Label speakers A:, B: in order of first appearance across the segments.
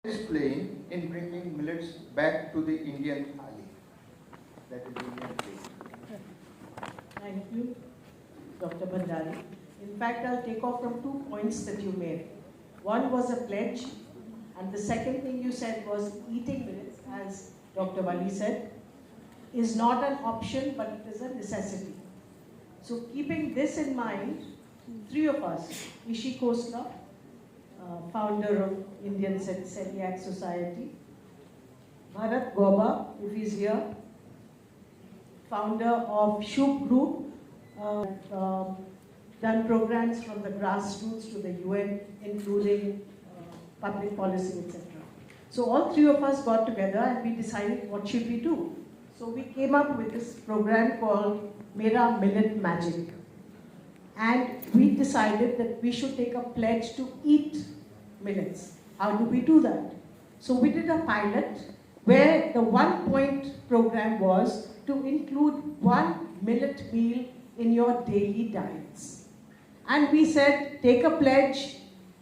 A: is playing in bringing millets back to the Indian thali? That is Indian plate.
B: Thank you, Dr. Bhandari. In fact, I'll take off from 2 points that you made. One was a pledge, and the second thing you said was eating millets, as Dr. Wali said, is not an option, but it is a necessity. So keeping this in mind, 3 of us, Ishi Khosla, founder of Indian Celiac Society, Bharat Goba, if he's here, founder of Shub Group, done programs from the grassroots to the UN, including public policy, etc. So all 3 of us got together and we decided what should we do. So we came up with this program called Mera Millet Magic. And we decided that we should take a pledge to eat millets. How do we do that? So we did a pilot where the 1-point program was to include 1 millet meal in your daily diets. And we said, take a pledge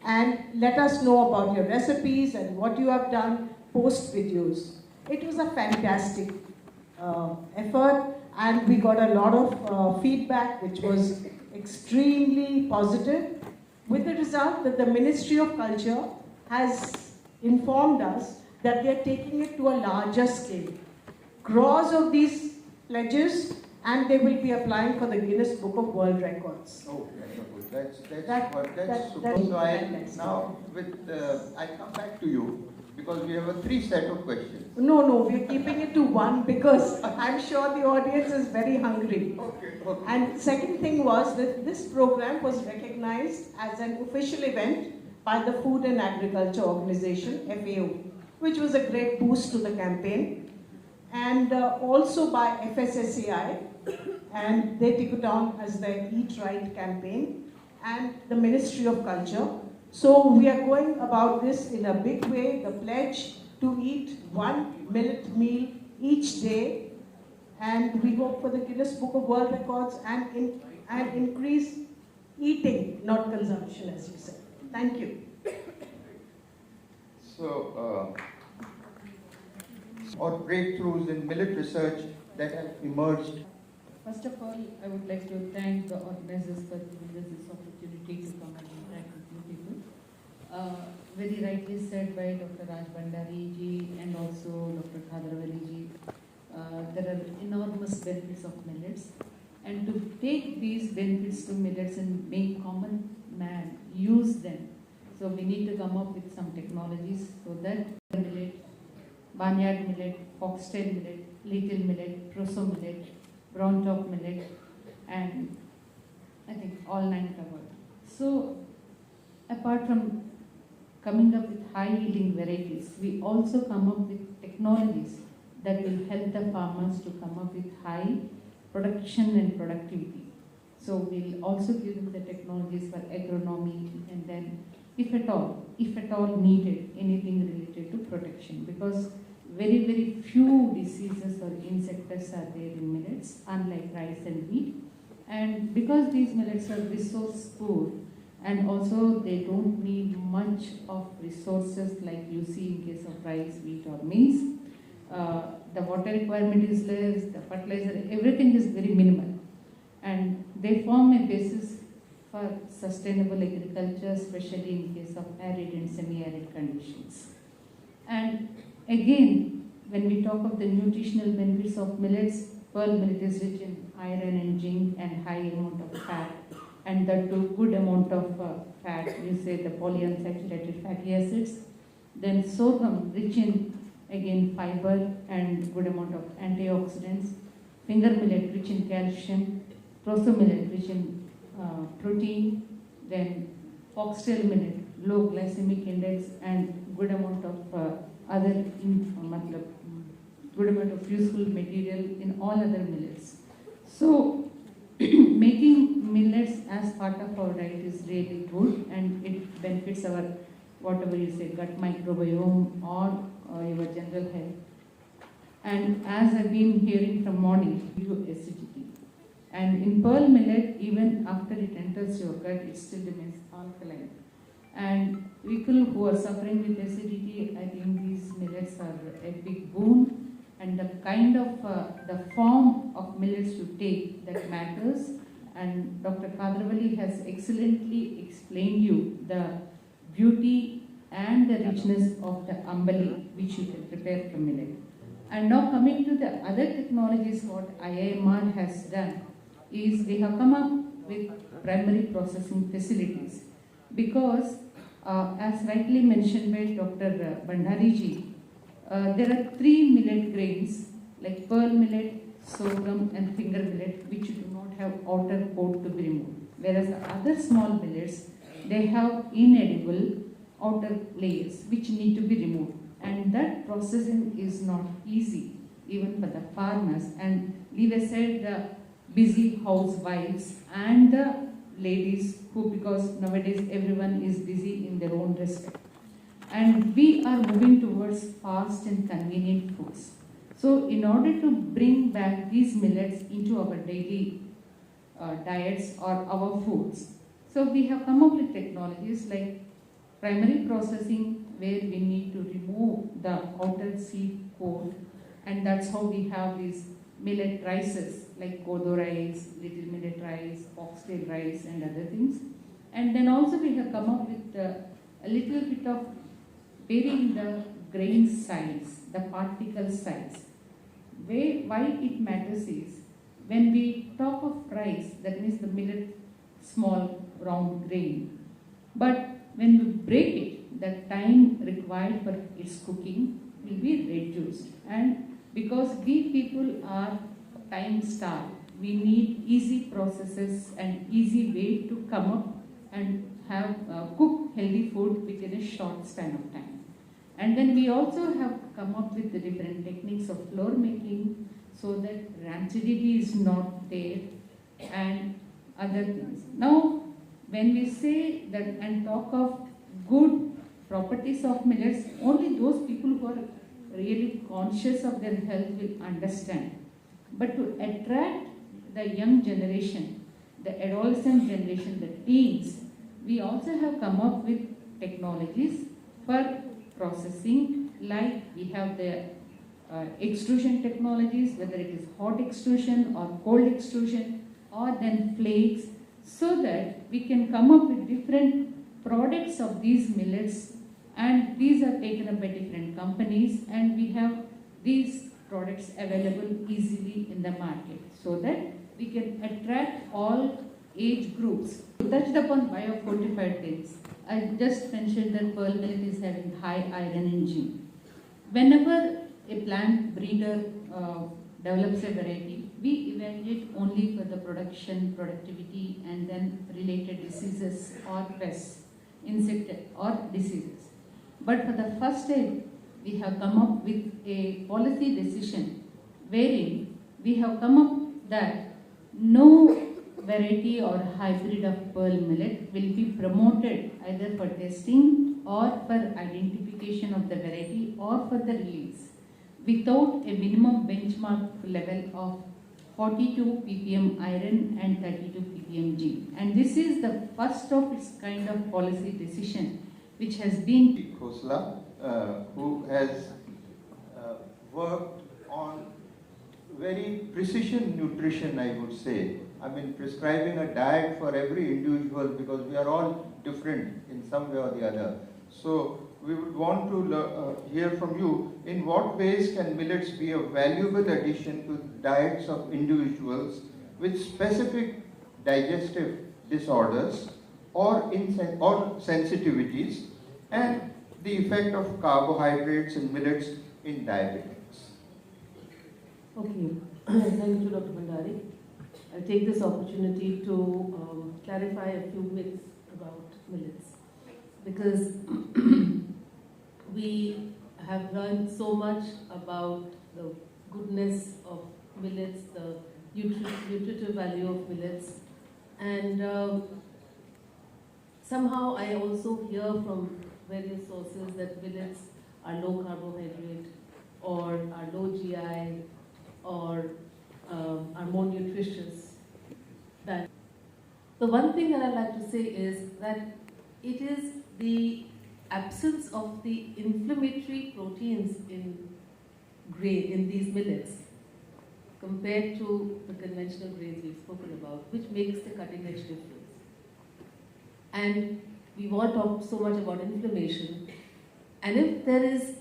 B: and let us know about your recipes and what you have done, post videos. It was a fantastic effort, and we got a lot of feedback which was extremely positive, with the result that the Ministry of Culture has informed us that they are taking it to a larger scale. Crores of these pledges, and they will be applying for the Guinness Book of World Records.
A: Oh, that's super. So now I come back to you because we have a 3 set of questions.
B: No, we're keeping it to 1 because I'm sure the audience is very hungry.
A: Okay.
B: And second thing was that this program was recognized as an official event by the Food and Agriculture Organization, FAO, which was a great boost to the campaign, and also by FSSAI, and they took it on as the Eat Right campaign, and the Ministry of Culture. So we are going about this in a big way, the pledge to eat 1 millet meal each day, and we hope for the Guinness Book of World Records and increase eating, not consumption, as you said. Thank you.
A: So, or breakthroughs in millet research that have emerged.
C: First of all, I would like to thank the organizers for giving us this opportunity to come and interact with you people. Very rightly said by Dr. Raj Bhandari ji and also Dr. Khadrawali ji, there are enormous benefits of millets, and to take these benefits to millets and make common man use them. So we need to come up with some technologies so that millet, barnyard millet, foxtail millet, little millet, proso millet, brown top millet, and I think all 9 covered. So apart from coming up with high yielding varieties, we also come up with technologies that will help the farmers to come up with high production and productivity. So we'll also give them the technologies for agronomy, and then if at all needed, anything related to protection, because very, very few diseases or insect pests are there in millets, unlike rice and wheat. And because these millets are resource poor, and also they don't need much of resources like you see in case of rice, wheat or maize, the water requirement is less, the fertilizer, everything is very minimal. And they form a basis for sustainable agriculture, especially in case of arid and semi-arid conditions. And again, when we talk of the nutritional benefits of millets, pearl millet is rich in iron and zinc and high amount of fat, and that too good amount of fat, you say the polyunsaturated fatty acids. Then sorghum, rich in again fiber and good amount of antioxidants. Finger millet, rich in calcium. Proso millet, rich in protein. Then foxtail millet, low glycemic index and good amount of good amount of useful material in all other millets. So making millets as part of our diet is really good, and it benefits our whatever you say gut microbiome or your general health. And as I've been hearing from morning, you acidity. And in pearl millet, even after it enters your gut, it still remains alkaline. And people who are suffering with acidity, I think a big boon, and the kind of the form of millets you take that matters. And Dr. Kadravali has excellently explained you the beauty and the richness of the ambali which you can prepare from millet. And now coming to the other technologies, what IIMR has done is they have come up with primary processing facilities, because as rightly mentioned by Dr. Bhandari ji, there are 3 millet grains like pearl millet, sorghum and finger millet, which do not have outer coat to be removed, whereas the other small millets, they have inedible outer layers which need to be removed, and that processing is not easy even for the farmers, and leave aside the busy housewives and the ladies who, because nowadays everyone is busy in their own respect, and we are moving towards fast and convenient foods. So in order to bring back these millets into our daily diets or our foods, so we have come up with technologies like primary processing, where we need to remove the outer seed coat, and that's how we have these millet rices like kodo rice, little millet rice, foxtail rice and other things. And then also we have come up with a little bit of varying the grain size, the particle size. Why it matters is, when we talk of rice, that means the millet, small round grain, but when we break it, the time required for its cooking will be reduced. And because we people are time starved, we need easy processes and easy way to come up and have cook healthy food within a short span of time. And then we also have come up with the different techniques of flour making, so that rancidity is not there and other things. Now, when we say that and talk of good properties of millets, only those people who are really conscious of their health will understand. But to attract the young generation, the adolescent generation, the teens, we also have come up with technologies for processing, like we have the extrusion technologies, whether it is hot extrusion or cold extrusion, or then flakes, so that we can come up with different products of these millets, and these are taken up by different companies, and we have these products available easily in the market, so that we can attract all age groups. Touched upon biofortified things. I just mentioned that pearl millet is having high iron in gene. Whenever a plant breeder develops a variety, we evaluate only for the production, productivity, and then related diseases or pests, insect or diseases. But for the first time, we have come up with a policy decision wherein we have come up that no variety or hybrid of pearl millet will be promoted either for testing or for identification of the variety or for the release without a minimum benchmark level of 42 ppm iron and 32 ppm zinc. And this is the first of its kind of policy decision which has been
A: Khosla, who has worked on very precision nutrition, I would say. I mean, prescribing a diet for every individual, because we are all different in some way or the other. So we would want to hear from you, in what ways can millets be a valuable addition to diets of individuals with specific digestive disorders or sensitivities, and the effect of carbohydrates in millets in diabetics.
D: Okay, thank you, Dr. Bhandari. I'll take this opportunity to clarify a few myths about millets, because we have learned so much about the goodness of millets, the nutritive value of millets, and somehow I also hear from various sources that millets are low carbohydrate or are low GI or are more nutritious. That the one thing that I'd like to say is that it is the absence of the inflammatory proteins in grain, in these millets, compared to the conventional grains we've spoken about, which makes the cutting edge difference. And we've all talked so much about inflammation, and if there is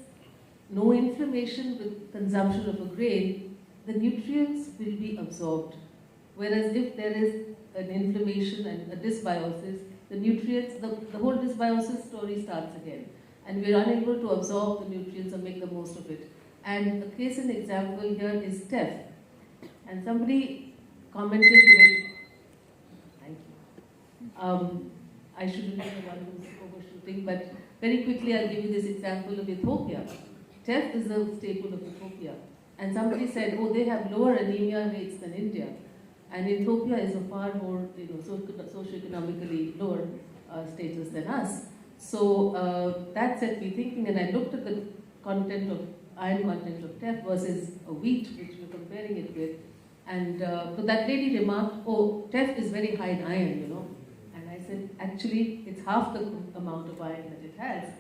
D: no inflammation with consumption of a grain, the nutrients will be absorbed. Whereas if there is an inflammation and a dysbiosis, the nutrients, the whole dysbiosis story starts again. And we're unable to absorb the nutrients or make the most of it. And a case and example here is teff. And somebody commented to me, thank you. I shouldn't be the one who's overshooting, but very quickly I'll give you this example of Ethiopia. Teff is a staple of Ethiopia. And somebody said, oh, they have lower anemia rates than India. And Ethiopia is a far more, socioeconomically lower status than us. So that set me thinking, and I looked at the content of iron content of teff versus a wheat, which we're comparing it with. And so that lady remarked, oh, teff is very high in iron, And I said, actually, it's half the amount of iron that it has.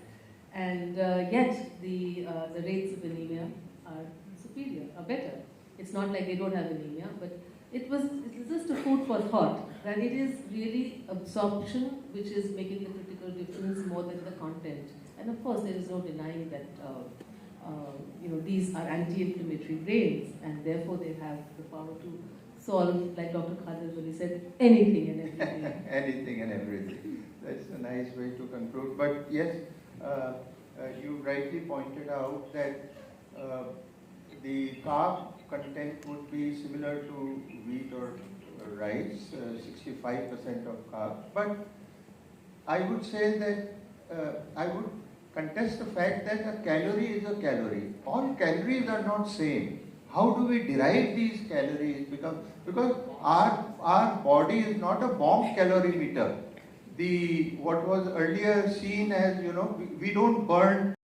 D: And yet the rates of anemia are superior, are better. It's not like they don't have anemia, but it was just a food for thought, that it is really absorption which is making the critical difference more than the content. And of course, there is no denying that these are anti-inflammatory grains, and therefore they have the power to solve, like Dr. Khadir really said, anything and everything.
A: Anything and everything. That's a nice way to conclude. But yes, you rightly pointed out that the carb content would be similar to wheat or rice, 65% of carb. But I would say that I would contest the fact that a calorie is a calorie. All calories are not same. How do we derive these calories? Because our body is not a bomb calorimeter. What was earlier seen as, we don't burn